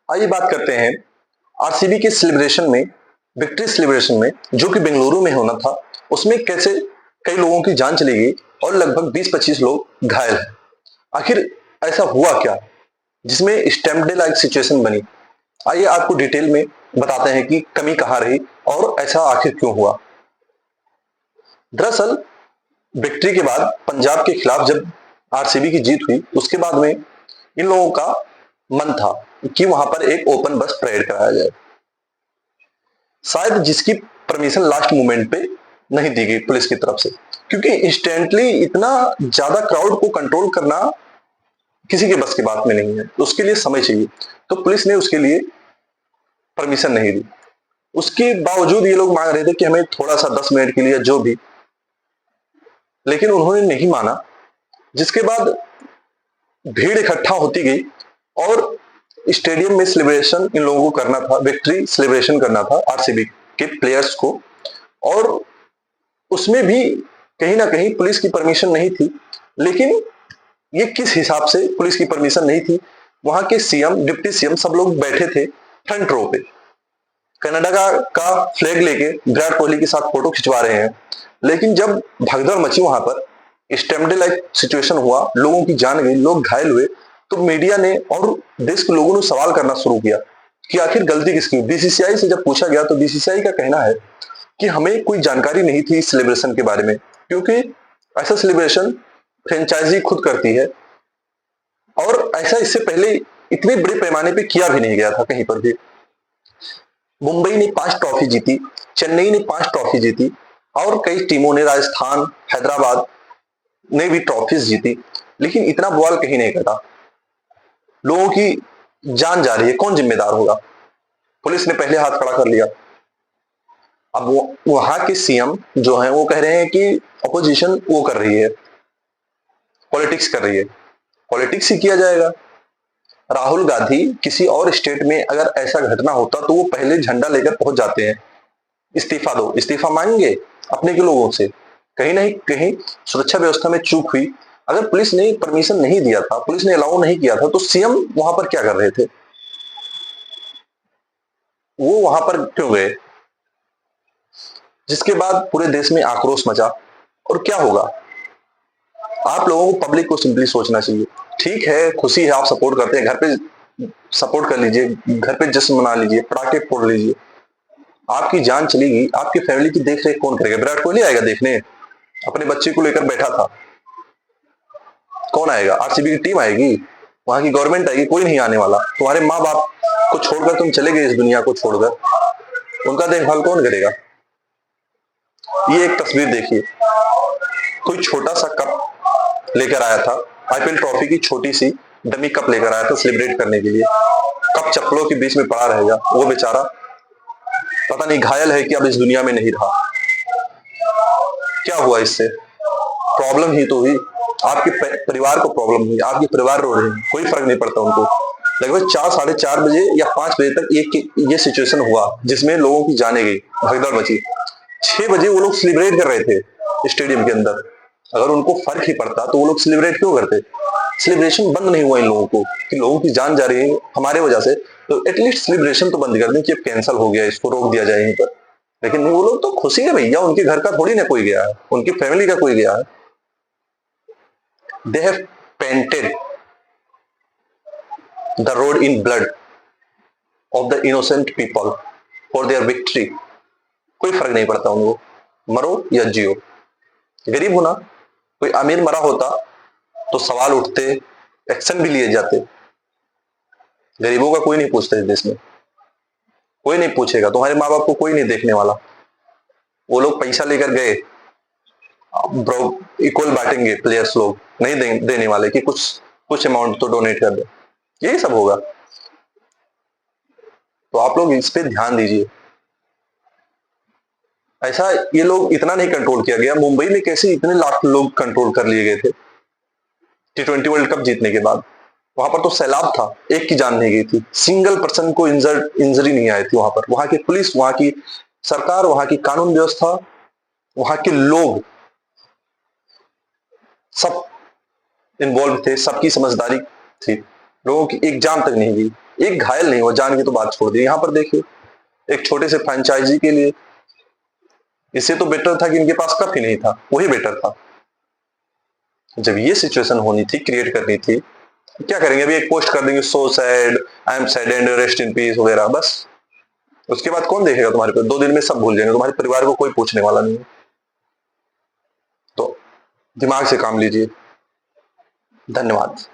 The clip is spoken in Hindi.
आइए बात करते हैं आरसीबी के सेलिब्रेशन में, विक्ट्री सेलिब्रेशन में, जो कि बेंगलुरु में होना था। उसमें कैसे कई लोगों की जान चली गई और लगभग 20-25 लोग घायल हैं। आखिर ऐसा हुआ क्या जिसमें स्टैम्प डे लाइक सिचुएशन बनी? आइए आपको डिटेल में बताते हैं कि कमी कहाँ रही और ऐसा आखिर क्यों हुआ। दरअसल विक्ट्री के बाद पंजाब के खिलाफ जब आरसीबी की जीत हुई, उसके बाद में इन लोगों का मन था कि वहां पर एक ओपन बस परेड कराया जाए, शायद जिसकी परमिशन लास्ट मोमेंट पे नहीं दी गई पुलिस की तरफ से, क्योंकि इंस्टेंटली इतना ज्यादा क्राउड को कंट्रोल करना किसी के बस की बात में नहीं है, उसके लिए समय चाहिए। तो पुलिस ने उसके लिए परमिशन नहीं दी। उसके बावजूद ये लोग मांग रहे थे कि हमें थोड़ा सा 10 मिनट के लिए जो भी, लेकिन उन्होंने नहीं माना। जिसके बाद भीड़ इकट्ठा होती गई और स्टेडियम में सेलिब्रेशन इन लोगों को करना था, विक्ट्री सेलिब्रेशन करना था आरसीबी के प्लेयर्स को, और उसमें भी कहीं ना कहीं पुलिस की परमिशन नहीं थी। लेकिन ये किस हिसाब से पुलिस की परमिशन नहीं थी? वहां के सीएम, डिप्टी सीएम सब लोग बैठे थे फ्रंट रो पे, कनाडा का फ्लैग लेके विराट कोहली के साथ फोटो खिंचवा रहे हैं। लेकिन जब भगदड़ मची वहां पर, स्टैम्प डे लाइक सिचुएशन हुआ, लोगों की जान गई, लोग घायल हुए, तो मीडिया ने और देश के लोगों ने सवाल करना शुरू किया कि आखिर गलती किसकी? बीसीसीआई से जब पूछा गया तो बीसीसीआई का कहना है कि हमें कोई जानकारी नहीं थी इस सेलिब्रेशन के बारे में, क्योंकि ऐसा सेलिब्रेशन फ्रेंचाइजी खुद करती है और ऐसा इससे पहले इतने बड़े पैमाने पे किया भी नहीं गया था कहीं पर भी। मुंबई ने 5 ट्रॉफी जीती, चेन्नई ने 5 ट्रॉफी जीती और कई टीमों ने, राजस्थान, हैदराबाद ने भी ट्रॉफीज जीती, लेकिन इतना बवाल कहीं नहीं कटा। लोगों की जान जा रही है, कौन जिम्मेदार होगा? पुलिस ने पहले हाथ खड़ा कर लिया। अब वो वहां के सीएम जो हैं वो कह रहे हैं कि अपोजिशन वो कर रही है, पॉलिटिक्स कर रही है। पॉलिटिक्स ही किया जाएगा। राहुल गांधी किसी और स्टेट में अगर ऐसा घटना होता तो वो पहले झंडा लेकर पहुंच जाते हैं, इस्तीफा दो, इस्तीफा मांगेंगे अपने के लोगों से। कहीं ना कहीं सुरक्षा व्यवस्था में चूक हुई। अगर पुलिस ने परमिशन नहीं दिया था, पुलिस ने अलाउ नहीं किया था, तो सीएम वहां पर क्या कर रहे थे? वो वहां पर क्यों गए? जिसके बाद पूरे देश में आक्रोश मचा। और क्या होगा? आप लोगों को, पब्लिक को सिंपली सोचना चाहिए। ठीक है, खुशी है, आप सपोर्ट करते हैं, घर पे सपोर्ट कर लीजिए, घर पे जश्न मना लीजिए, पटाखे फोड़ लीजिए। आपकी जान चलेगी, आपकी फैमिली की देख रेख कौन करेगा? विराट कोहली आएगा देखने? अपने बच्चे को लेकर बैठा था, कौन आएगा? आरसीबी की टीम आएगी, वहां की गवर्नमेंट आएगी? कोई नहीं आने वाला। तुम्हारे माँ बाप को छोड़कर तुम चले गए इस दुनिया को छोड़कर, उनका देखभाल कौन करेगा? ये एक तस्वीर देखिए, कोई छोटा सा कप लेकर आया था, आईपीएल ट्रॉफी की छोटी सी डमी कप लेकर आया था सेलिब्रेट करने के लिए। कप चप्पलों के बीच में पड़ा रहेगा। वो बेचारा पता नहीं घायल है कि अब इस दुनिया में नहीं रहा। क्या हुआ इससे? प्रॉब्लम ही तो हुई, आपके परिवार को प्रॉब्लम हुई, आपके परिवार रो रहे हैं, कोई फर्क नहीं पड़ता उनको। लगभग 4, साढ़े 4 बजे या 5 बजे तक ये सिचुएशन हुआ जिसमें लोगों की जाने गई, भगदड़ मची। 6 बजे वो लोग सेलिब्रेट कर रहे थे स्टेडियम के अंदर। अगर उनको फर्क ही पड़ता तो वो लोग सेलिब्रेट क्यों करते? सेलिब्रेशन बंद नहीं हुआ इन लोगों को कि लोगों की जान जा रही है हमारे वजह से, तो एटलीस्ट सेलिब्रेशन तो बंद कर दें कि अब कैंसिल हो गया, इसको रोक दिया जाए यहीं पर। लेकिन नहीं, वो लोग तो खुशी है भैया, उनके घर का थोड़ी ना कोई गया है, उनकी फैमिली का कोई गया है। They have painted the road in blood of the innocent people for their victory. कोई फर्क नहीं पड़ता उनको, मरो या जियो। गरीब होना, कोई अमीर मरा होता तो सवाल उठते, एक्शन भी लिए जाते। गरीबों का कोई नहीं पूछता इस देश में, कोई नहीं पूछेगा। तुम्हारे माँ बाप को कोई नहीं देखने वाला। वो लोग पैसा लेकर गए, इक्वल बांटेंगे, प्लेयर्स लोग नहीं देने वाले कि कुछ कुछ अमाउंट तो डोनेट कर दे। यही सब होगा। तो आप लोग इस पे ध्यान दीजिए। ऐसा ये लोग इतना नहीं कंट्रोल किया गया। मुंबई में कैसे इतने लाख लोग कंट्रोल कर लिए गए थे T20 वर्ल्ड कप जीतने के बाद? वहां पर तो सैलाब था, एक की जान नहीं गई थी, सिंगल पर्सन को इंजरी नहीं आई थी वहां पर। वहां की पुलिस, वहां की सरकार, वहां की कानून व्यवस्था, वहां के लोग सब इन्वॉल्व थे, सबकी समझदारी थी। लोगों की एक जान तक नहीं गई। एक घायल नहीं हुआ, जान की तो बात छोड़ दी। यहाँ पर देखिए एक छोटे से फ्रेंचाइजी के लिए इससे तो बेटर था कि इनके पास कप ही नहीं था, वही बेटर था। जब ये सिचुएशन होनी थी, क्रिएट करनी थी, क्या करेंगे? अभी एक पोस्ट कर देंगे, so sad, I am sad and rest in peace वगैरह, बस। उसके बाद कौन देखेगा तुम्हारे को? 2 दिन में सब भूल जाएंगे, तुम्हारे परिवार को कोई पूछने वाला नहीं है। तो दिमाग से काम लीजिए। धन्यवाद।